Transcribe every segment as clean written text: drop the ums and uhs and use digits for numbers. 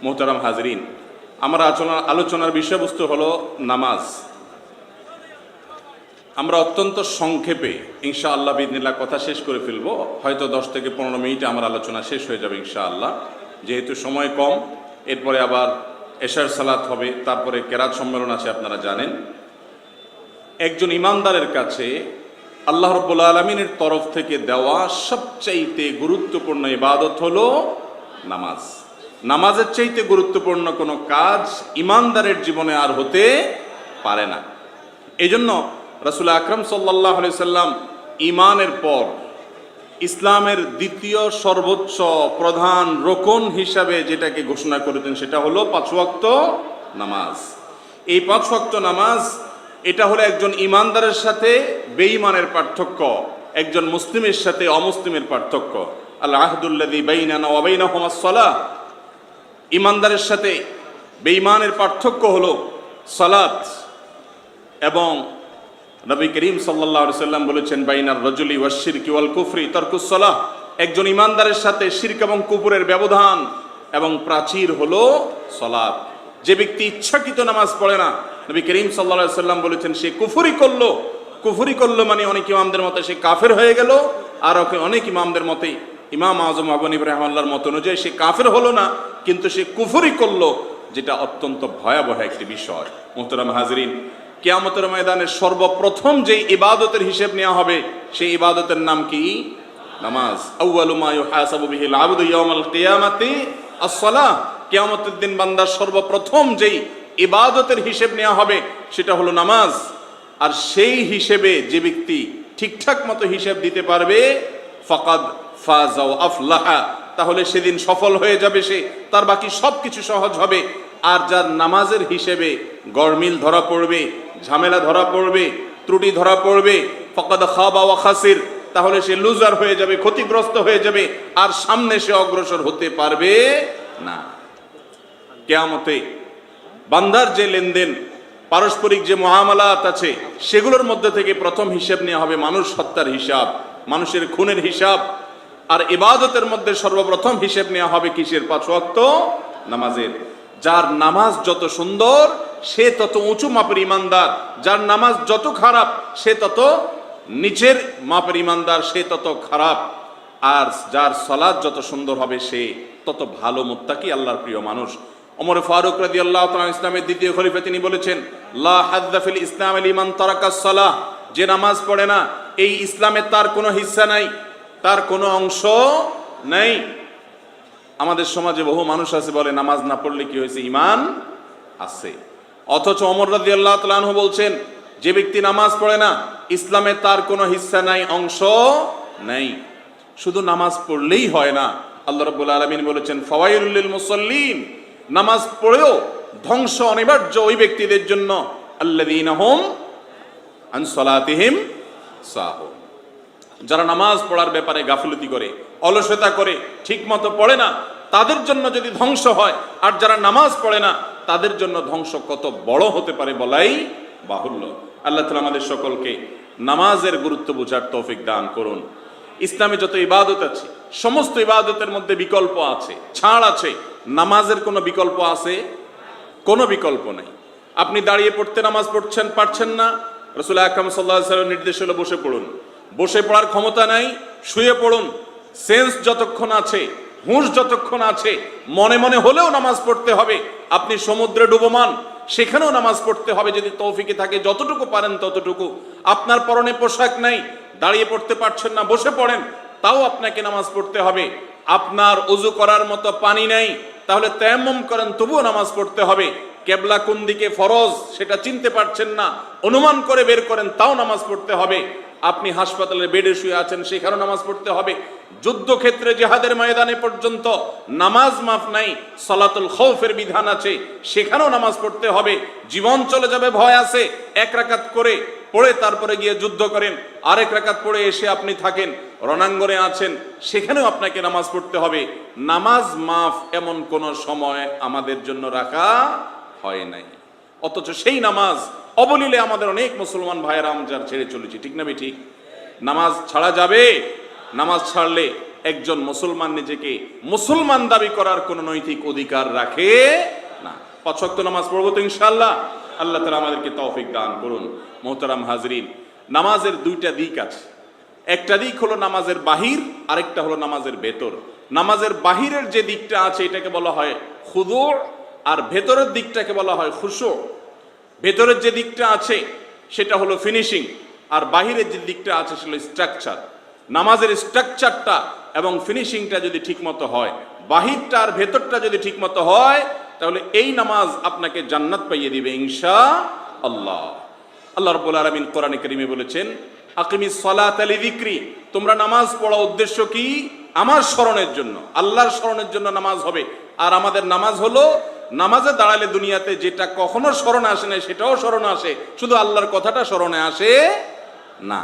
মোহতারাম হাজরিন, আমার আলোচনার বিষয়বস্তু হলো নামাজ। আমরা অত্যন্ত সংক্ষেপে ইনশাআল্লাহ বিদিনিল্লাহ কথা শেষ করে ফেলবো। হয়তো 10 থেকে 15 মিনিটে আমার আলোচনা শেষ হয়ে যাবে ইনশাআল্লাহ, যেহেতু সময় কম। এরপরে আবার এশার সালাত হবে, তারপরে কেরাত সম্মেলন আছে, আপনারা জানেন। একজন ইমানদারের কাছে আল্লাহ রাব্বুল আলামিনের তরফ থেকে দেওয়া সবচাইতে গুরুত্বপূর্ণ ইবাদত হলো নামাজ। নামাজের চাইতে গুরুত্বপূর্ণ কোনো কাজ ইমানদারের জীবনে আর হতে পারে না। এই জন্য রাসূল আকরাম সাল্লাল্লাহু আলাইহি সাল্লাম ঈমানের পর ইসলামের দ্বিতীয় সর্বোচ্চ প্রধান রোকন হিসাবে যেটাকে ঘোষণা করেছেন সেটা হলো 5 ওয়াক্ত নামাজ। এই 5 ওয়াক্ত নামাজ, এটা হলো একজন ইমানদারের সাথে বেঈমানের পার্থক্য, একজন মুসলিমের সাথে অমুসলিমের পার্থক্য। আল আহদুল্লাযী বাইনানা ওয়া বাইনাহুমাস সালাহ। ইমানদারের সাথে বেঈমানের পার্থক্য হলো সালাত। এবং নবী করিম সাল্লাল্লাহু আলাইহি সাল্লাম বলেছেন, বাইনার রাজুলি ওয়াশ শিরকি ওয়াল কুফরি তারকুস সালাহ। একজন ইমানদারের সাথে শিরক এবং কুফরের ব্যবধান এবং প্রাচীর হলো সালাত। যে ব্যক্তি ইচ্ছাকৃত নামাজ পড়ে না, নবী করিম সাল্লাল্লাহু আলাইহি সাল্লাম বলেছেন সে কুফরি করলো মানে অনেক ইমামদের মতে সে কাফের হয়ে গেল, আর অনেক ইমামদের মতে ইমাম আজম আবু হানিফা রাহিমাহুল্লাহর মত অনুযায়ী সে কাফের হলো না, কিন্তু সে কুফরি করলো, যেটা অত্যন্ত ভয়াবহ একটি বিষয়। মুহতারাম হাজরিন, কিয়ামতের ময়দানে সর্বপ্রথম যে ইবাদতের হিসেব নেওয়া হবে সেই ইবাদতের নাম কি? নামাজ। আউয়ালু মা ইউহাসাবু বিহিল আবদু ইয়াউমাল কিয়ামাতি আস-সালাহ। কিয়ামতের দিন বান্দার সর্বপ্রথম যেই ইবাদতের হিসেব নেওয়া হবে সেটা হলো নামাজ। আর সেই হিসেবে যে ব্যক্তি ঠিকঠাক মতো হিসেব দিতে পারবে, ফাকাদ ফাযা ওয়া আফলাহা, তাহলে সেদিন সফল হয়ে যাবে সে, তার বাকি সবকিছু সহজ হবে। আর যার নামাজের হিসেবে গরমিল ধরা পড়বে, ঝামেলা ধরা পড়বে, ত্রুটি ধরা পড়বে, ফাকাদ খাবা ওয়া খাসির, তাহলে সে লুজার হয়ে যাবে, ক্ষতিগ্রস্ত হয়ে যাবে, আর সামনে সে অগ্রসর হতে পারবে না। কিয়ামতে বান্দার যে লেনদেন, পারস্পরিক যে মুআমালাত আছে, সেগুলোর মধ্যে থেকে প্রথম হিসাব নেওয়া হবে মানুষ হত্যার হিসাব, মানুষের খুনের হিসাব। আর ইবাদতের মধ্যে সর্বপ্রথম হিসাব নেওয়া হবে কিসের? 5 ওয়াক্ত নামাজের। যার নামাজ যত সুন্দর সে তত উঁচু মাপের ইমানদার, যার নামাজ যত খারাপ সে তত নিচের মাপের ইমানদার, সে তত খারাপ। আর যার সালাত যত সুন্দর হবে সে তত ভালো মুত্তাকি, আল্লাহর প্রিয় মানুষ। ওমর ফারুক রাদিয়াল্লাহু তাআলা ইসলামের দ্বিতীয় খলিফা, তিনি বলেছেন, লা হাদ্দা ফিল ইসলাম লিমান তারাকাস সালাহ। যে নামাজ পড়ে না এই ইসলামে তার কোনো হিস্সা নাই, তার কোনো অংশ নেই। আমাদের সমাজে বহু মানুষ আছে বলে নামাজ না পড়লে কি হয়েছে? ঈমান আছে। অথচ ওমর রাদিয়াল্লাহু তাআলা আনহু বলছেন, যে ব্যক্তি নামাজ পড়ে না ইসলামে তার কোনো হিস্সা নাই, অংশ নেই। শুধু নামাজ পড়লেই হয় না, আল্লাহ রাব্বুল আলামিন বলেছেন, ফাওয়াইলুল লিল মুসাল্লিন। নামাজ পড়েও ধ্বংস অনিবার্য ওই ব্যক্তিদের জন্য, আল্লাযীনা হুম আন সালাতিহিম সাহুন। যারা নামাজ পড়ার ব্যাপারে গাফিলতি করে, অলসতা করে, ঠিক মতো পড়ে না, তাদের জন্য যদি ধ্বংস হয়, আর যারা নামাজ পড়ে না তাদের জন্য ধ্বংস কত বড় হতে পারে বলাই বাহুল্য। আল্লাহ তাআলা আমাদের সকলকে নামাজের গুরুত্ব বোঝার তৌফিক দান করুন। ইসলামে যত ইবাদত আছে সমস্ত ইবাদতের মধ্যে বিকল্প আছে, ছাড় আছে। নামাজের কোনো বিকল্প আছে? কোনো বিকল্প নাই। আপনি দাঁড়িয়ে পড়তে নামাজ পারছেন না, রাসূল আকরাম সাল্লাল্লাহু আলাইহি ওয়াসাল্লামের নির্দেশ হলো বসে পড়ুন। বসে পড়ার ক্ষমতা নাই, শুয়ে পড়ুন। সেন্স যতক্ষণ আছে, হুঁশ যতক্ষণ আছে, মনে মনে হলেও নামাজ পড়তে হবে। আপনি সমুদ্রে ডুবমান, সেখানেও নামাজ পড়তে হবে যদি তৌফিকে থাকে, যতটুকু পারেন ততটুকু। আপনার পরনে পোশাক নাই, দাঁড়িয়ে পড়তে পারছেন না, বসে পড়েন, তাও আপনাকে নামাজ পড়তে হবে। আপনার ওযু করার মতো পানি নাই, তাহলে তায়াম্মুম করেন, তবুও নামাজ পড়তে হবে। কেবলা কোন দিকে ফরজ সেটা চিনতে পারছেন না, অনুমান করে বের করেন, তাও নামাজ পড়তে হবে। আপনি হাসপাতালের বেডে শুয়ে আছেন, সেখানেও নামাজ পড়তে হবে। যুদ্ধক্ষেত্রে জিহাদের ময়দানে পর্যন্ত নামাজ মাফ নাই, সালাতুল খাউফের বিধান আছে, সেখানেও নামাজ পড়তে হবে। জীবন চলে যাবে ভয় আছে, 1 রাকাত করে পড়ে তারপরে গিয়ে যুদ্ধ করেন, আরেক রাকাত পড়ে এসে আপনি থাকেন, রণাঙ্গনে আছেন, সেখানেও আপনাকে নামাজ পড়তে হবে। নামাজ মাফ এমন কোন সময় আমাদের জন্য রাখা হয় নাই। অথচ সেই নামাজ অবলীলে আমাদের অনেক মুসলমান ভাইয়েরা আমরা ছেড়ে চলেছি, ঠিক না ঠিক? নামাজ ছাড়া যাবে? নামাজ ছাড়লে একজন মুসলমান নিজেকে মুসলমান দাবি করার কোন নৈতিক অধিকার রাখে না। 5 ওয়াক্ত নামাজ পড়বো তো ইনশাআল্লাহ। আল্লাহ তাআলা আমাদেরকে তৌফিক দান করুন। মোহতারাম হাজরিন, নামাজের দুইটা দিক আছে। একটা দিক হলো নামাজের বাহির, আরেকটা হলো নামাজের ভেতর। নামাজের বাহিরের যে দিকটা আছে এটাকে বলা হয় খুদু, আর ভেতরের দিকটাকে বলা হয় খুশু। ভেতরের যে দিকটা আছে সেটা হলো ফিনিশিং, আর বাহিরের যে দিকটা আছে সেটা হলো স্ট্রাকচার। নামাজের স্ট্রাকচারটা এবং ফিনিশিংটা যদি ঠিকমতো হয়, বাহিরটা আর ভেতরটা যদি ঠিকমতো হয়, তাহলে এই নামাজ আপনাকে জান্নাত পাইয়ে দিবে ইনশাআল্লাহ। আল্লাহ রাব্বুল আলামিন কোরআনে কারীমে বলেছেন, আকিমিস সালাতা লিযিকরি, তোমরা নামাজ পড়া উদ্দেশ্য কি? আমার স্মরণের জন্য, আল্লাহর স্মরণের জন্য নামাজ হবে। আর আমাদের নামাজ হলো, নামাজে দাঁড়ালে দুনিয়াতে যেটা কখনো স্মরণে আসে না সেটাও স্মরণে আসে, শুধু আল্লাহর কথাটা স্মরণে আসে না।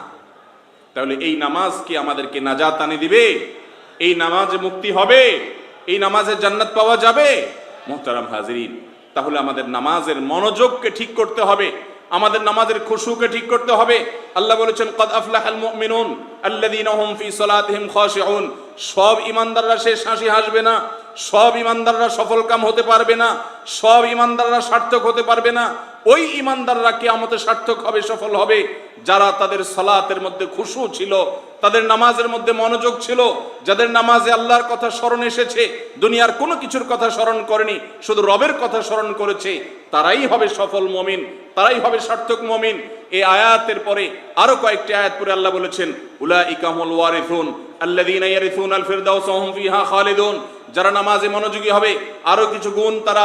তাহলে এই নামাজ কি আমাদেরকে নাজাত আনি দিবে? এই নামাজে মুক্তি হবে? এই নামাজে জান্নাত পাওয়া যাবে? মুহতারাম হাজিরিন, তাহলে আমাদের নামাজের মনোযোগকে ঠিক করতে হবে, আমাদের নামাজের খুশুকে ঠিক করতে হবে। আল্লাহ বলেছেন, ক্বাদ আফলাহাল মুমিনুন আল্লাযীনা হুম ফি সালাতিহিম খাশিউন। সব ঈমানদাররা শেষ হাসি হাসবে না, সব ঈমানদাররা সফলকাম হতে পারবে না, সব ঈমানদাররা সার্থক হতে পারবে না। ওই ঈমানদাররা কিয়ামতে সার্থক হবে, সফল হবে, যারা তাদের সালাতের মধ্যে খুশু ছিল, তাদের নামাজের মধ্যে মনোযোগ ছিল, যাদের নামাজে আল্লাহর কথা স্মরণ এসেছে, দুনিয়ার কোনো কিছুর কথা স্মরণ করেনি, শুধু রবের কথা স্মরণ করেছে, তারাই হবে সফল মুমিন, তারাই হবে সার্থক মুমিন। এই আয়াতের পরে আরো কয়েকটি আয়াত পরে আল্লাহ বলেছেন, উলাইকা হুমুল ওয়ারিসুন আল্লাযীনা ইয়ারিসুনাল ফিরদাউস ওয়া হুম ফিহা খালিদুন। যারা নামাজে মনোযোগী হবে, আরো কিছু গুণ তারা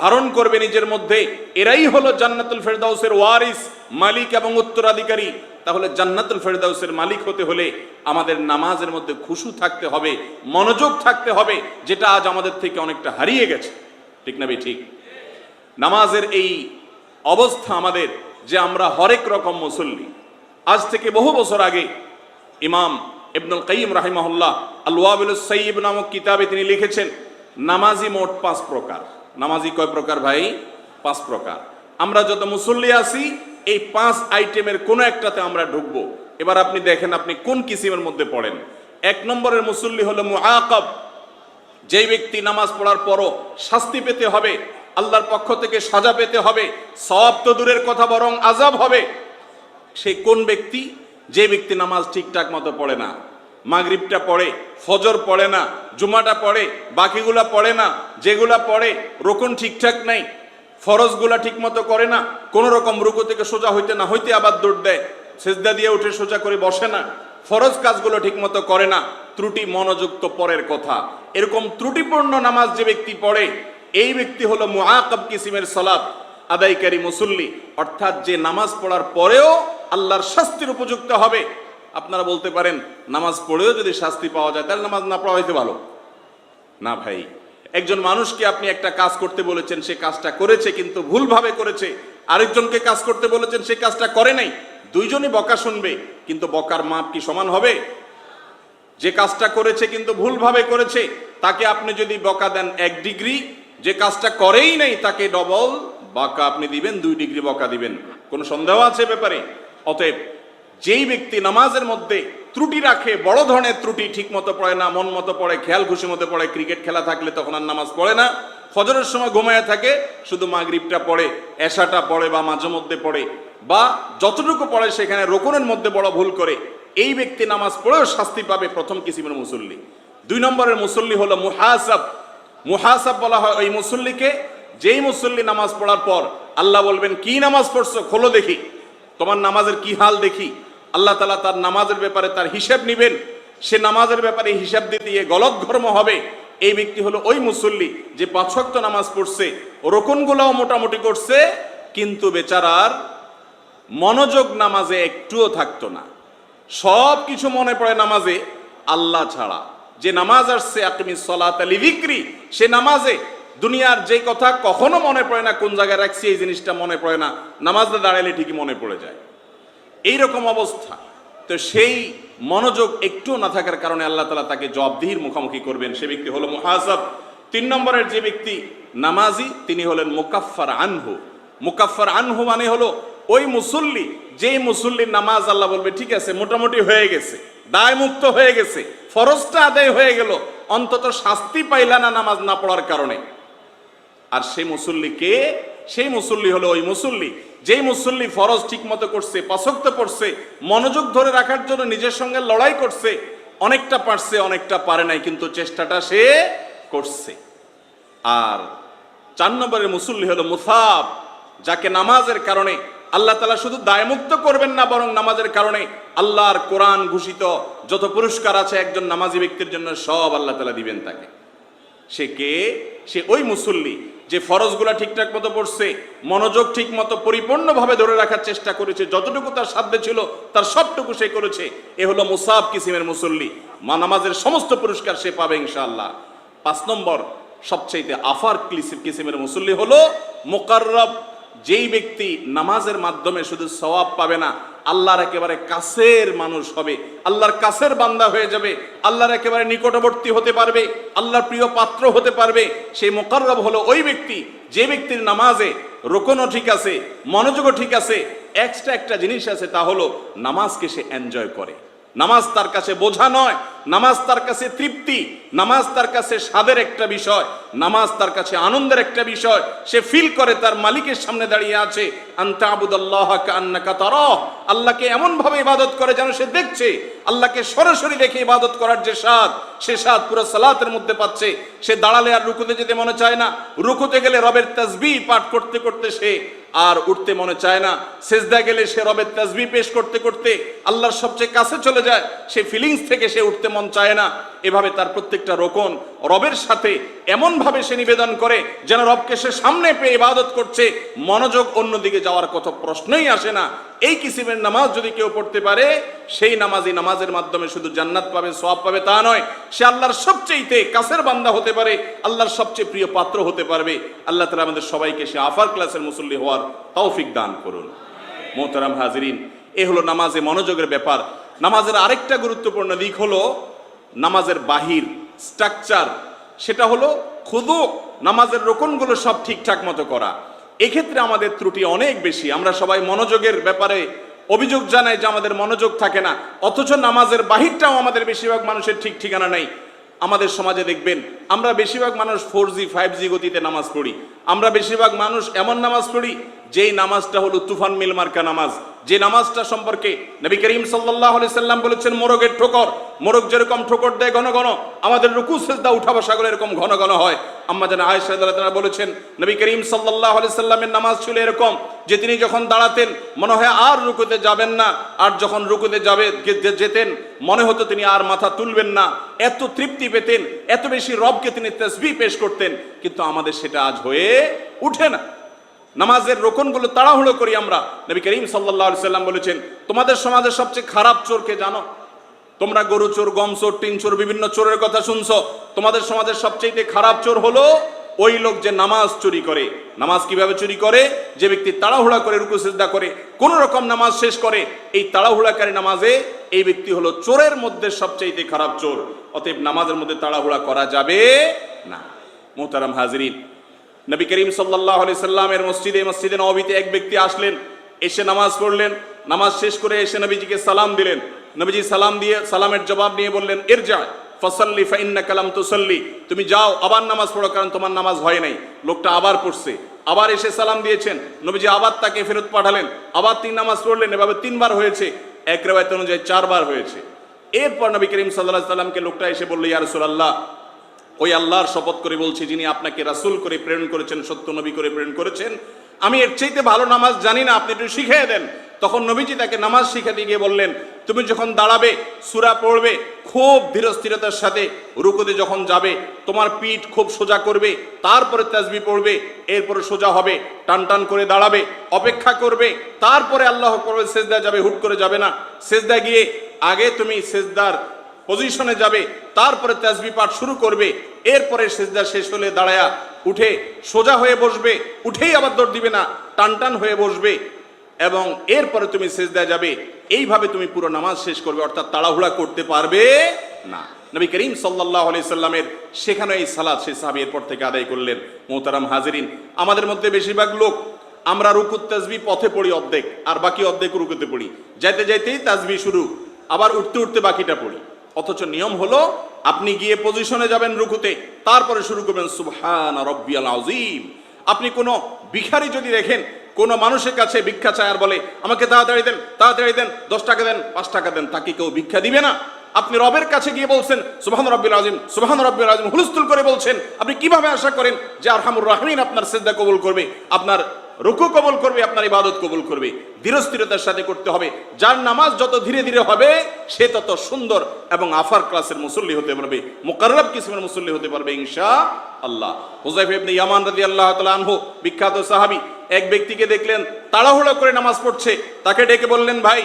ধারণ করবে নিজের মধ্যে, এরাই হলো জান্নাতুল ফেরদাউসের ওয়ারিস, মালিক এবং উত্তরাধিকারী। তাহলে জান্নাতুল ফেরদাউসের মালিক হতে হলে আমাদের নামাজের মধ্যে খুশু থাকতে হবে, মনোযোগ থাকতে হবে, যেটা আজ আমাদের থেকে অনেকটা হারিয়ে গেছে। ঠিক না ভাই? ঠিক। নামাজের এই অবস্থা আমাদের, যে আমরা হরেক রকম মুসল্লি। আজ থেকে বহু বছর আগে ইমাম ইবনুল কাইয়িম রাহিমাহুল্লাহ আল ওয়াবিলুস সাইয়্যিব নামক কিতাবে তিনি লিখেছেন, নামাজি মোট 5 প্রকার। নামাজি কয় প্রকার ভাই? 5 প্রকার। আমরা যত মুসল্লি আছি, এই 5 আইটেমের কোন একটাতে আমরা ঢুকবো। এবার আপনি দেখেন আপনি কোন কিসিমের মধ্যে পড়েন। 1 নম্বরের মুসল্লি হলো মুআকাব, যেই ব্যক্তি নামাজ পড়ার পরও শাস্তি পেতে হবে, আল্লাহর পক্ষ থেকে সাজা পেতে হবে, সওয়াব তো দূরের কথা বরং আযাব হবে। সে কোন ব্যক্তি? যে ব্যক্তি নামাজ ঠিকঠাক মতো পড়ে না, মাগরিবটা পড়ে, ফজর পড়ে না, জুমাটা পড়ে, বাকিগুলা পড়ে না, যেগুলা পড়ে রুকুন ঠিকঠাক নাই, ফরজগুলা ঠিক মতো করে না, কোন রকম রুকু থেকে সোজা হইতে না হইতে আবার দৌড় দেয়, সেজদা দিয়ে উঠে সোজা করে বসে না, ফরজ কাজগুলো ঠিক মতো করে না, ত্রুটি মনোযুক্ত পরের কথা। এরকম ত্রুটিপূর্ণ নামাজ যে ব্যক্তি পড়ে, এই ব্যক্তি হলো মুআকাব কিসিমের সালাত আদায়কারী মুসল্লি। অর্থাৎ যে নামাজ পড়ার পরেও আল্লাহর শাস্তির উপযুক্ত হবে। আপনারা বলতে পারেন, নামাজ পড়েও যদি শাস্তি পাওয়া যায় তাহলে নামাজ না পড়া হইতে ভালো না। ভাই, একজন মানুষকে আপনি একটা কাজ করতে বলেছেন, সে কাজটা করেছে কিন্তু ভুলভাবে করেছে, আরেকজনকে কাজ করতে বলেছেন, সে কাজটা করে নাই, দুইজনই বকা শুনবে, কিন্তু বকার মাপ কি সমান হবে? যে কাজটা করেছে কিন্তু ভুলভাবে করেছে, তাকে আপনি যদি বকা দেন 1 ডিগ্রি, যে কাজটা করেই নাই তাকে ডবল বকা আপনি দিবেন, 2 ডিগ্রি বকা দিবেন। কোনো সন্দেহ আছে ব্যাপারে? অতএব যেই ব্যক্তি নামাজের মধ্যে ত্রুটি রাখে, বড় ধরনের ত্রুটি, ঠিক মতো পড়ে না, মন মতো পড়ে, খেয়াল খুশি মতো পড়ে, ক্রিকেট খেলা থাকলে তখন আর নামাজ পড়ে না, ফজরের সময় ঘুমায় থাকে, শুধু মাগরিবটা পড়ে, এশাটা পড়ে বা মাঝে মধ্যে পড়ে, বা যতটুকু পড়ে সেখানে রুকুনের মধ্যে বড় ভুল করে, এই ব্যক্তি নামাজ পড়েও শাস্তি পাবে, প্রথম কিসিমের মুসল্লি। 2 নম্বরের মুসল্লি হলো মুহাসাব। মুহাসাব বলা হয় ওই মুসল্লিকে, যেই মুসল্লি নামাজ পড়ার পর আল্লাহ বলবেন, কি নামাজ পড়ছো, খোলো দেখি, তোমার নামাজের কি হাল দেখি। আল্লাহ তাআলা তার নামাজের ব্যাপারে তার হিসাব নিবেন। সে নামাজের ব্যাপারে হিসাব দিতে গিয়ে গলতঘর্ম হবে। এই ব্যক্তি হলো ওই মুসল্লি যে 5 ওয়াক্ত নামাজ পড়ছে, রুকুনগুলোও মোটামুটি করছে, কিন্তু বেচারার মনোযোগ নামাজে একটুও থাকতো না। সব কিছু মনে পড়ে নামাজে, আল্লাহ ছাড়া। যে নামাজ আসছে আকিমিস সালাতা লিযিকরি, সে নামাজে দুনিয়ার যে কথা কখনো মনে পড়ে না, কোন জায়গায় রাখছি এই জিনিসটা মনে পড়ে না, নামাজে দাঁড়ালে ঠিকই মনে পড়ে যায়। এইরকম অবস্থা। তো সেই মনোযোগ একটু না থাকার কারণে আল্লাহ তাআলা তাকে জবাবদিহির মুখোমুখি করবেন। সে ব্যক্তি হলো মুহাসাব। 3 নম্বরের যে ব্যক্তি নামাজি, তিনি হলেন মুকাফফার আনহু। মুকাফফার আনহু মানে হলো ওই মুসল্লি, যেই মুসল্লির নামাজ আল্লাহ বলবে ঠিক আছে, মোটামুটি হয়ে গেছে, দায়মুক্ত হয়ে গেছে, ফরজটা আদায় হয়ে গেল, অন্তত শাস্তি পাইলা না নামাজ না পড়ার কারণে। আর সেই মুসল্লি কে? সেই মুসল্লি হলো ওই মুসল্লি যেই মুসল্লি ফরজ ঠিক মতো করছে, পাঁচ ওয়াক্ত পড়ছে, মনোযোগ ধরে রাখার জন্য নিজের সঙ্গে লড়াই করছে, অনেকটা পারছে অনেকটা পারে নাই, কিন্তু চেষ্টাটা সে করছে। আর 4 নম্বরের মুসল্লি হলো মুসাব, যাকে নামাজের কারণে আল্লাহ তাআলা শুধু দায়মুক্ত করবেন না, বরং নামাজের কারণে আল্লাহর কোরআন ঘোষিত যত পুরস্কার আছে একজন নামাজি ব্যক্তির জন্য সব আল্লাহ তাআলা দিবেন তাকে। সে কে? সে ওই মুসল্লি যে ফরজগুলা ঠিকঠাক মতো পড়ছে, মনোযোগ ঠিক মতো পরিপূর্ণভাবে ধরে রাখার চেষ্টা করেছে, যতটুকু তার সাধ্যে ছিল তার সবটুকু সে করেছে। এ হলো মুসাব কিসিমের মুসল্লি, নামাজের সমস্ত পুরস্কার সে পাবে ইনশাআল্লাহ। 5 নম্বর সবচেয়ে আফার কিসিমের মুসল্লি হলো মুকাররব, যেই ব্যক্তি নামাজের মাধ্যমে শুধু সওয়াব পাবে না, আল্লাহর একেবারে কাছের মানুষ হবে, আল্লাহর কাছের বান্দা হয়ে যাবে, আল্লাহর একেবারে নিকটবর্তী হতে পারবে, আল্লাহর প্রিয় পাত্র হতে পারবে। সেই মুকাররব হলো ওই ব্যক্তি যে ব্যক্তির নামাজে রুকুনও ঠিক আছে, মনোযোগও ঠিক আছে, এক্সট্রা একটা জিনিস আছে, তা হলো নামাজকে সে এনজয় করে। নামাজ তার কাছে বোঝা নয়, নামাজ তার কাছে তৃপ্তি, নামাজ তার কাছে স্বাদের একটা বিষয়, নামাজ তার কাছে আনন্দের একটা বিষয়। সে ফিল করে তার মালিকের সামনে দাঁড়িয়ে আছে, আনতা আবুদাল্লাহ কান্নাকা তারাহ, আল্লাহকে এমন ভাবে ইবাদত করে যেন সে দেখছে। আল্লাহকে সরাসরি দেখে ইবাদত করার যে স্বাদ, সে স্বাদ পুরো সালাতের মধ্যে পাচ্ছে। সে দাঁড়ালে আর রুকুতে যেতে মনে চায় না, রুকুতে গেলে রবের তাসবিহ পাঠ করতে করতে সে আর উঠতে মনে চায় না, সেজদা গেলে সে রবের তাসবিহ পেশ করতে করতে আল্লাহর সবচেয়ে কাছে চলে যায়, সে ফিলিংস থেকে সে উঠতে মন চায় না। এভাবে তার প্রত্যেকটা রোকন রবের সাথে এমন ভাবে সে নিবেদন করে যেন রবকে সে সামনে পেয়ে ইবাদত করছে, মনোযোগ অন্যদিকে যাওয়ার কথা প্রশ্নই আসে না। এই কিসিমের নামাজ যদি কেউ পড়তে পারে, সেই নামাজি নামাজের মাধ্যমে শুধু জান্নাত পাবে, সওয়াব পাবে তা নয়, সে আল্লাহর সবচেয়ে কাছের বান্দা হতে পারে, আল্লাহর সবচেয়ে প্রিয় পাত্র হতে পারবে। আল্লাহ তাআলা আমাদের সবাইকে সে আফার ক্লাসের মুসল্লি হওয়ার তৌফিক দান করুন। মোহতারাম হাজিরিন, এ হলো নামাজে মনোযোগের ব্যাপার। নামাজের আরেকটা গুরুত্বপূর্ণ দিক হলো নামাজের বাহির স্ট্রাকচার, সেটা হলো খুদু, নামাজের রোকনগুলো সব ঠিকঠাক মতো করা। এক্ষেত্রে আমাদের ত্রুটি অনেক বেশি। আমরা সবাই মনোযোগের ব্যাপারে অভিযোগ জানাই যে আমাদের মনোযোগ থাকে না, অথচ নামাজের বাহিরটাও আমাদের বেশিরভাগ মানুষের ঠিক ঠিকানা নেই। আমাদের সমাজে দেখবেন আমরা বেশিরভাগ মানুষ 4G 5G গতিতে নামাজ পড়ি। আমরা বেশিরভাগ মানুষ এমন নামাজ পড়ি যেই নামাজটা হলো তুফান মিল মার্কা নামাজ, যে নামাজটা সম্পর্কে নবী করিম সাল্লাল্লাহু আলাইহি সাল্লাম বলেছেন মোরগের ঠোকর, মোরগ যেরকম ঠোকর দেয় ঘন ঘন, আমাদের রুকু সিজদা উঠা বসা করে এরকম ঘন ঘন হয়। আম্মা জান আয়েশা রাদিয়াল্লাহু তাআলা বলেছেন নবী করিম সাল্লাল্লাহু আলাইহি সাল্লামের নামাজ ছিল এরকম যে তিনি যখন দাঁড়াতেন মনে হয় আর রুকুতে যাবেন না, আর যখন রুকুতে যেতেন মনে হতো তিনি আর মাথা তুলবেন না। এত তৃপ্তি পেতেন, এত বেশি রবকে তিনি তাসবিহ পেশ করতেন। কিন্তু আমাদের সেটা আজ হয়ে উঠে না। নামাজের রোকনগুলো তাড়াহুড়ো করি আমরা। নবী করিম সাল্লাল্লাহু আলাইহি সাল্লাম বলেছেন তোমাদের সমাজের সবচেয়ে খারাপ চোর কে জানো? তোমরা গরু চোর, গম চোর, টিন চোর, বিভিন্ন চোরের কথা শুনছো। তোমাদের সমাজের সবচেয়ে খারাপ চোর হলো ওই লোক যে নামাজ চুরি করে। নামাজ কিভাবে চুরি করে? যে ব্যক্তি তাড়াহুড়া করে রুকু সিজদা করে, কোন রকম নামাজ শেষ করে, এই তাড়াহুড়াকারী নামাজে এই ব্যক্তি হলো চোরের মধ্যে সবচেয়ে খারাপ চোর। অতএব নামাজের মধ্যে তাড়াহুড়া করা যাবে না। মুহতারাম হাজিরিন, নবী করিম সাল্লাল্লাহু আলাইহি সাল্লামের মসজিদে নববীতে এক ব্যক্তি আসলেন, এসে নামাজ পড়লেন। নামাজ শেষ করে এসে নবীজিকে সালাম দিলেন। নবীজি সালাম দিয়ে সালামের জবাব নিয়ে বললেন ইরজা ফাসাল্লি ফাইন্নাকা লাম তুসাল্লি, তুমি যাও আবার নামাজ পড়ো, কারণ তোমার নামাজ হয় নাই। লোকটা আবার পড়ছে, আবার এসে সালাম দিয়েছেন। নবীজি আবার তাকে ফেরত পাঠালেন, আবার 3 নামাজ পড়লেন। এভাবে 3 বার হয়েছে, এক রিওয়ায়াত অনুযায়ী 4 বার হয়েছে। এরপর নবী করিম সাল্লাল্লাহু আলাইহি সাল্লামকে লোকটা এসে বলল ইয়া রাসূলুল্লাহ, ওই আল্লাহর শপথ করে বলছি যিনি আপনাকে রাসূল করে প্রেরণ করেছেন, সত্য নবী করে প্রেরণ করেছেন, আমি এর চাইতে ভালো নামাজ জানি না, আপনি একটু শিখিয়ে দেন। তখন নবীজি তাকে নামাজ শিখাতে গিয়ে বললেন তুমি যখন দাঁড়াবে সূরা পড়বে খুব ধীরস্থিরতার সাথে, রুকুতে যখন যাবে তোমার পিঠ খুব সোজা করবে, তারপরে তাসবিহ পড়বে, এরপরে সোজা হবে, টান টান করে দাঁড়াবে, অপেক্ষা করবে, তারপরে আল্লাহ করবে, সেজদা যাবে, হুট করে যাবে না। সেজদা গিয়ে আগে তুমি সেজদার পজিশনে যাবে, তারপরে তাসবিহ পাঠ শুরু করবে, এরপরে সেজদা শেষ হলে দাঁড়ায়া উঠে সোজা হয়ে বসবে, উঠেই আবার দৌড় দিবে না, টান টান হয়ে বসবে, এবং এরপরে তুমি সেজদায় যাবে। এইভাবে তুমি পুরো নামাজ শেষ করবে, অর্থাৎ তাড়াহুড়া করতে পারবে না। নবী করিম সাল্লাল্লাহু আলাইহি সাল্লামের শেখানো এই সালাত সেই সাহাবী এরপর থেকে আদায় করলেন। মুহতারাম হাজিরিন, আমাদের মধ্যে বেশিরভাগ লোক আমরা রুকুত তাসবিহ পথে পড়ি অর্ধেক, আর বাকি অর্ধেক রুকুতে পড়ি। যাইতে যাইতেই তাসবিহ শুরু, আবার উঠতে উঠতে বাকিটা পড়ি। অথচ নিয়ম হলো আপনি গিয়ে পজিশনে যাবেন রুকুতে, তারপরে শুরু করবেন সুবহান রব্বিয়াল আযীম। আপনি কোনো ভিখারি যদি দেখেন কোনো মানুষের কাছে ভিক্ষা চায় আর বলে আমাকে তাড়াতাড়ি দেন, তাড়াতাড়ি দেন, 10 টাকা দেন, 5 টাকা দেন, তাকে কেউ ভিক্ষা দিবে না। আপনি রবের কাছে গিয়ে বলছেন সুবহান রব্বিল আযীম, সুবহান রব্বিল আযীম, হুলস্থুল করে বলছেন, আপনি কিভাবে আশা করেন যে আরহামুর রাহিমিন আপনার সিজদা কবুল করবে, আপনার রুকু কবুল করবে, আপনার ইবাদত কবুল করবে? ধীরস্থিরতার সাথে করতে হবে। যার নামাজ যত ধীরে ধীরে হবে সে তত সুন্দর এবং আফার ক্লাসের মুসল্লি হতে পারবে, মুকাররাব কিসমের মুসল্লি হতে পারবে ইনশাআল্লাহ। হুযায়ফা ইবনে ইয়ামান রাদিয়াল্লাহু তাআলা আনহু, বিখ্যাত সাহাবী, এক ব্যক্তিকে দেখলেন তাড়াহুড়ো করে নামাজ পড়ছে। তাকে ডেকে বললেন, ভাই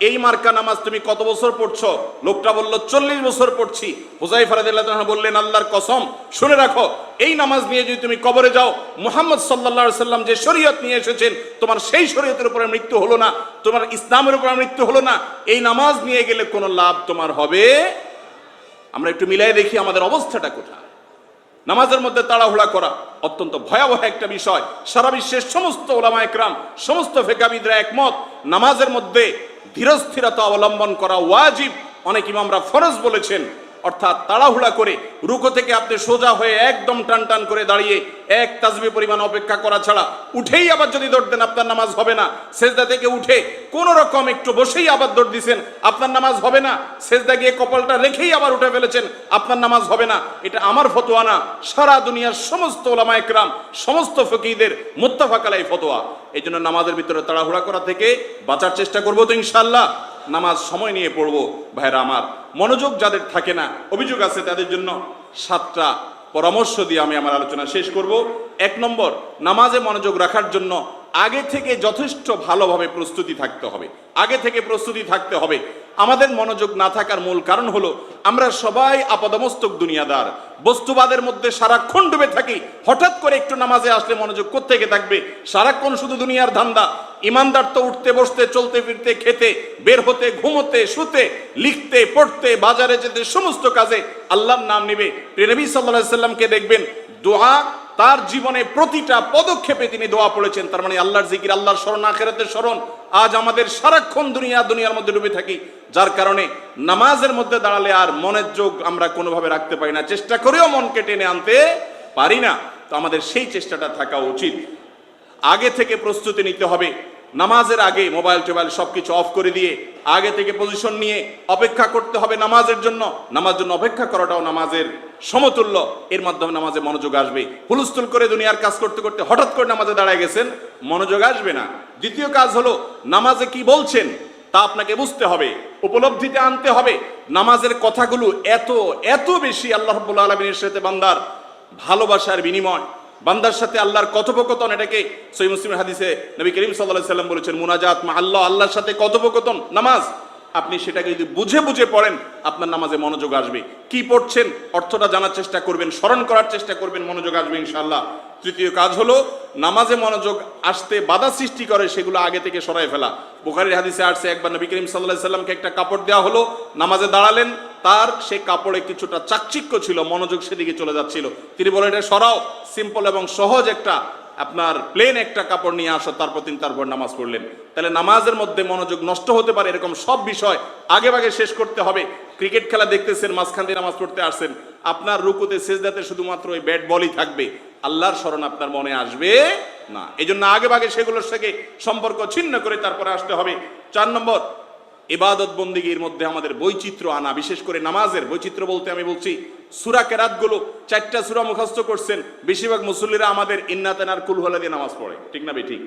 এই মার্কা নামাজ তুমি কত বছর পড়ছো? লোকটা বলল 40 বছর পড়ছি। হুযায়ফা রাদিয়াল্লাহু আনহু বললেন, আল্লাহর কসম, শুনে রাখো, এই নামাজ নিয়ে যদি তুমি কবরে যাও, মুহাম্মদ সাল্লাল্লাহু আলাইহি সাল্লাম যে শরীয়ত নিয়ে এসেছেন তোমার সেই শরীয়তের উপরে মৃত্যু হলো না, তোমার ইসলামের উপরে মৃত্যু হলো না, এই নামাজ নিয়ে গেলে কোনো লাভ তোমার হবে। আমরা একটু মিলাই দেখি আমাদের অবস্থাটা কোথায়। নামাজের মধ্যে তাড়াহুড়া করা অত্যন্ত ভয়াবহ একটা বিষয়। সারা বিশ্বের সমস্ত উলামা একরাম, সমস্ত ফিকহাবিদরা একমত, নামাজের মধ্যে ধীরস্থিরতা অবলম্বন করা ওয়াজিব। অনেক ইমামরা ফরজ বলেছেন। অর্থাৎ তাড়াহুড়া করে রুকু থেকে আপনি সোজা হয়ে একদম টান টান করে দাঁড়িয়ে এক তাসবিহ পরিমাণ অপেক্ষা করা ছাড়া উঠেই আবার যদি দৌড় দেন আপনার নামাজ হবে না। সেজদা থেকে উঠে কোন রকম একটু বসেই আবার দৌড় দিছেন, আপনার নামাজ হবে না। সেজদা গিয়ে কপালটা রেখেই আবার উঠে ফেলেছেন, আপনার নামাজ হবে না। এটা আমার ফতোয়া না, সারা দুনিয়ার সমস্ত উলামা একরাম, সমস্ত ফকিহদের মুত্তাফাক আলাইহি ফতোয়া। এই জন্য নামাজের ভিতরে তাড়াহুড়া করা থেকে বাঁচার চেষ্টা করবো তো ইনশাআল্লাহ। নামাজ সময় নিয়ে পড়বো। ভাইরা আমার, মনোযোগ যাদের থাকে না, অভিযোগ আছে, তাদের জন্য 7টা পরামর্শ দিয়ে আমি আমার আলোচনা শেষ করব। 1 নম্বর, নামাজে মনোযোগ রাখার জন্য আগে থেকে যথেষ্ট ভালোভাবে প্রস্তুতি থাকতে হবে। আগে থেকে প্রস্তুতি থাকতে হবে। আমাদের মনোযোগ না থাকার মূল কারণ হলো আমরা সবাই আপাদমস্তক দুনিয়াদার, বস্তুবাদের মধ্যে সারাক্ষণ ডুবে থাকি। হঠাৎ করে একটু নামাজে আসলে মনোযোগ কোত্থেকে থাকবে? সারাক্ষণ শুধু দুনিয়ার ধান্দা। ইমানদার তো উঠতে বসতে, চলতে ফিরতে, খেতে, বের হতে, ঘুমোতে, শুতে, লিখতে, পড়তে, বাজারে যেতে, সমস্ত কাজে আল্লাহর নাম নেবে। নবী সাল্লাল্লাহু আলাইহি সাল্লামকে দেখবেন দোয়া, তার জীবনে প্রতিটা পদক্ষেপে তিনি দোয়া পড়েছেন। তার মানে আল্লাহর জিকির, আল্লাহর স্মরণ, আখিরাতের স্মরণ। আজ আমাদের সারাক্ষণ দুনিয়ার মধ্যে ডুবে থাকি, যার কারণে নামাজের মধ্যে দাঁড়ালে আর মনের যোগ আমরা কোনোভাবে রাখতে পারি না, চেষ্টা করেও মনকে টেনে আনতে পারি না। তো আমাদের সেই চেষ্টাটা থাকা উচিত। আগে থেকে প্রস্তুতি নিতে হবে। নামাজের আগে মোবাইল টোবাইল সবকিছু অফ করে দিয়ে আগে থেকে পজিশন নিয়ে অপেক্ষা করতে হবে নামাজের জন্য। নামাজের জন্য অপেক্ষা করাটাও নামাজের সমতুল্য। এর মাধ্যমে নামাজে মনোযোগ আসবে। হুলস্থুল করে দুনিয়ার কাজ করতে করতে হঠাৎ করে নামাজে দাঁড়ায় গেছেন, মনোযোগ আসবে না। দ্বিতীয় কাজ হলো নামাজে কি বলছেন তা আপনাকে বুঝতে হবে, উপলব্ধিতে আনতে হবে। নামাজের কথাগুলো এত এত বেশি আল্লাহ রাব্বুল আলামিনের সাথে বান্দার ভালোবাসার বিনিময়, বান্দার সাথে আল্লাহর কথোপকথন। এটাকে সহিহ মুসলিমের হাদিসে নবী করিম সাল্লাল্লাহু আলাইহি সাল্লাম বলেছেন, মুনাজাত মা আল্লাহ, আল্লাহর সাথে কথোপকথন নামাজ। আপনি সেটাকে যদি বুঝে বুঝে পড়েন, আপনার নামাজে মনোযোগ আসবে। কি পড়ছেন অর্থটা জানার চেষ্টা করবেন, স্মরণ করার চেষ্টা করবেন, মনোযোগ আসবে ইনশাআল্লাহ। তৃতীয় কাজ হলো নামাজে মনোযোগ আসতে বাধা সৃষ্টি করে সেগুলো আগে থেকে সরাই ফেলা। বুখারীর হাদিসে আসছে, একবার নবী করিম সাল্লাল্লাহু আলাইহি সাল্লামকে একটা কাপড় দেওয়া হলো, নামাজে দাঁড়ালেন, তার সেই কাপড়ে কিছুটা চাকচিক্য ছিল, মনোযোগ সেদিকে চলে যাচ্ছিল। তিনি বলেন, এটা সরাও, সিম্পল এবং সহজ একটা আপনার প্লেন একটা কাপড় নিয়ে আসো। তারপর তিনি তারপর নামাজ পড়লেন। তাহলে নামাজের মধ্যে মনোযোগ নষ্ট হতে পারে, এরকম সব বিষয় আগে ভাগে শেষ করতে হবে। ক্রিকেট খেলা দেখতেছেন, মাঝখান দিয়ে নামাজ পড়তে আসছেন, আপনার রুকুতে সেজদাতে শুধুমাত্র ওই ব্যাট বলই থাকবে, আল্লাহর স্মরণ আপনার মনে আসবে না। এই জন্য আগে ভাগে সেগুলোর সাথে সম্পর্ক ছিন্ন করে তারপরে আসতে হবে। 4 নম্বর, ইবাদত বন্দিগির মধ্যে আমাদের বৈচিত্র্য আনা। বিশেষ করে নামাজের বৈচিত্র্য বলতে আমি বলছি সূরা কেরাতগুলো। 4টা সূরা মুখস্থ করছেন বেশিরভাগ মুসল্লিরা আমাদের ইন্নাতান আর কুল হুয়াল্লাহ দিয়ে নামাজ পড়ে, ঠিক না বেঠিক?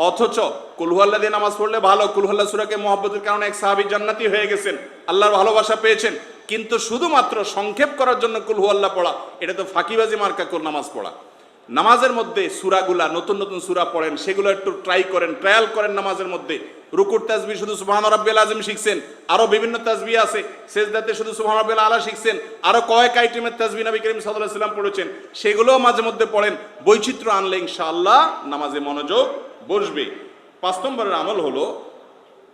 অথচ কুল হুয়াল্লাহ দিয়ে নামাজ পড়লে ভালো। কুল হুয়াল্লাহ সূরাকে মহব্বতের কারণে এক সাহাবী জান্নাতি হয়ে গেছেন, আল্লাহর ভালোবাসা পেয়েছেন। কিন্তু শুধুমাত্র সংক্ষেপ করার জন্য কুল হুয়াল্লাহ পড়া, এটা তো ফাঁকিবাজি মার্কা কুল নামাজ পড়া। নামাজের মধ্যে সূরাগুলা নতুন নতুন সূরা পড়েন, সেগুলো একটু ট্রায়াল করেন। নামাজের মধ্যে রুকুর তাসবিহ শুধু সুবহান রাব্বিয়াল আযীম শিখছেন, আরো বিভিন্ন তাসবিহ আছে। সেজদাতে শুধু সুবহান রাব্বিয়াল আলা শিখছেন, আরো কয়েক আইটেমের তাসবিহ নবী করিম সাল্লাল্লাহু আলাইহি ওয়াসাল্লাম পড়েছেন, সেগুলোও মাঝে মধ্যে পড়েন। বৈচিত্র্য আনলে ইনশাআল্লাহ নামাজে মনোযোগ বসবে। 5 নম্বরের আমল হলো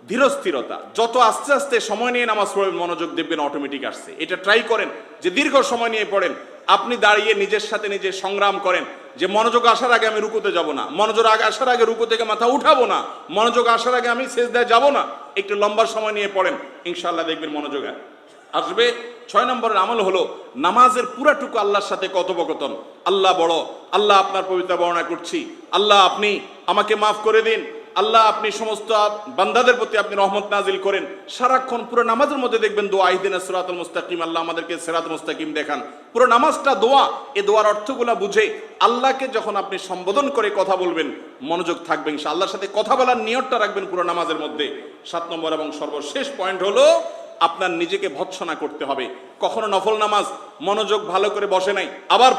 ধীরস্থিরতা। যত আস্তে আস্তে সময় নিয়ে নামাজ পড়বেন, মনোযোগ দেখবেন অটোমেটিক আসছে। এটা ট্রাই করেন যে দীর্ঘ সময় নিয়ে পড়েন। আপনি দাঁড়িয়ে নিজের সাথে নিজে সংগ্রাম করেন, যে মনোযোগ আসার আগে আমি রুকুতে যাব না, মনোযোগ আসার আগে রুকু থেকে মাথা উঠাবো না, মনোযোগ আসার আগে আমি সিজদায় যাব না। একটু লম্বা সময় নিয়ে পড়েন, ইনশাআল্লাহ দেখবেন মনোযোগ আসবে। 6 নম্বরের আমল হলো নামাজের পুরাটুকু আল্লাহর সাথে কথোপকথন। আল্লাহ বড়, আল্লাহ আপনার পবিত্র বর্ণনা করছি, আল্লাহ আপনি আমাকে মাফ করে দিন, আল্লাহ আপনি সমস্ত বান্দাদের প্রতি আপনি রহমত নাজিল করেন। সারাক্ষণ পুরো নামাজের মধ্যে দেখবেন দোয়া, ইহদিনাস সিরাতাল মুস্তাকিম, আল্লাহ আমাদেরকে সিরাতাল মুস্তাকিম দেখান। পুরো নামাজটা দোয়া। এই দোয়ার অর্থগুলো বুঝে আল্লাহকে যখন আপনি সম্বোধন করে কথা বলবেন, মনোযোগ থাকবে ইনশাআল্লাহ। আল্লাহর সাথে কথা বলার নিয়তটা রাখবেন পুরো নামাজের মধ্যে। 7 নম্বর এবং সর্বশেষ পয়েন্ট হলো আপনার নিজেকে ভৎসনা করতে হবে। কখনো নফল নামাজ মনোযোগ ভালো করে বসে নাই, আবার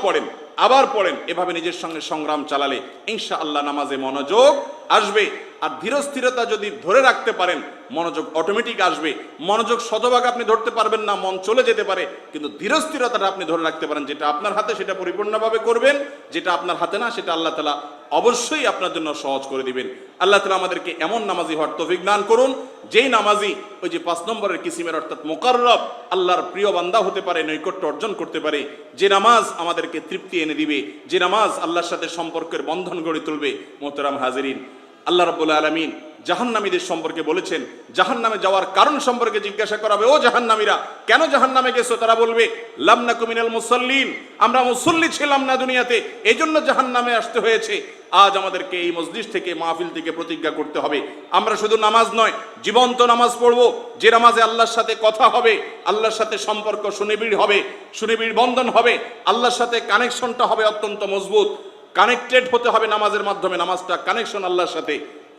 পড়েন, এভাবে নিজের সঙ্গে সংগ্রাম চালালে ইনশাআল্লাহ নামাজে মনোযোগ আসবে। আর ধীরস্থিরতা যদি ধরে রাখতে পারেন, মনোযোগ অটোমেটিক আসবে। মনোযোগ শতভাগ আপনি ধরতে পারবেন না, মন চলে যেতে পারে, কিন্তু ধীরস্থিরতাটা আপনি ধরে রাখতে পারেন। যেটা আপনার হাতে সেটা পরিপূর্ণভাবে করবেন, যেটা আপনার হাতে না সেটা আল্লাহ তাআলা অবশ্যই আপনার জন্য সহজ করে দিবেন। আল্লাহ তাআলা আমাদেরকে এমন নামাজি হওয়ার তৌফিক দান করুন, যেই নামাজি ওই যে 5 নম্বরের কিসিমের অর্থাৎ মুকাররব, আল্লাহর প্রিয় বান্দা হতে পারে, নৈকট্য অর্জন করতে পারে। যে নামাজ আমাদেরকে তৃপ্তি এনে দিবে, যে নামাজ আল্লাহর সাথে সম্পর্কের বন্ধন গড়ে তুলবে। মোহতারাম হাজিরিন, আল্লাহ রাব্বুল আলামিন জাহান্নামীদের সম্পর্কে বলেছেন, জাহান্নামে যাওয়ার কারণ সম্পর্কে জিজ্ঞাসা করাবে, ও জাহান্নামীরা কেন জাহান্নামে গেছো? তারা বলবে লাম নাকু মিনাল মুসাল্লিন, আমরা মুসল্লি ছিলাম না দুনিয়াতে, এজন্য জাহান্নামে আসতে হয়েছে। আজ আমাদেরকে এই মজলিস থেকে, মাহফিল থেকে প্রতিজ্ঞা করতে হবে, আমরা শুধু নামাজ নয়, জীবন্ত নামাজ পড়বো, যে নামাজে আল্লাহর সাথে কথা হবে, আল্লাহর সাথে সম্পর্ক সুনিবিড় হবে, সুনিবিড় বন্ধন হবে, আল্লাহর সাথে কানেকশনটা হবে অত্যন্ত মজবুত। কানেক্টেড হতে হবে নামাজের মাধ্যমে, নামাজটা কানেকশন আল্লাহর সাথে।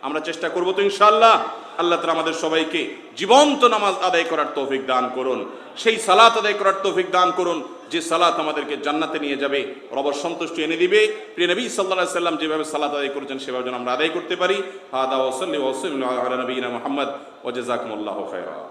আমরা চেষ্টা করবো তো ইনশাআল্লাহ। আল্লাহ তাআলা আমাদের সবাইকে জীবন্ত নামাজ আদায় করার তৌফিক দান করুন, সেই সালাত আদায় করার তৌফিক দান করুন যে সালাত আমাদেরকে জান্নাতে নিয়ে যাবে, রবের সন্তুষ্টি এনে দিবে। প্রিয় নবী সাল্লাল্লাহু আলাইহি সাল্লাম যেভাবে সালাত আদায় করেছেন সেভাবে যেন আমরা আদায় করতে পারি। হাদা ওয়া সাল্লি ওয়া সাল্লিম আলা নবিয়িনা মুহাম্মদ ওয়া জাযাকুমুল্লাহু খায়রা।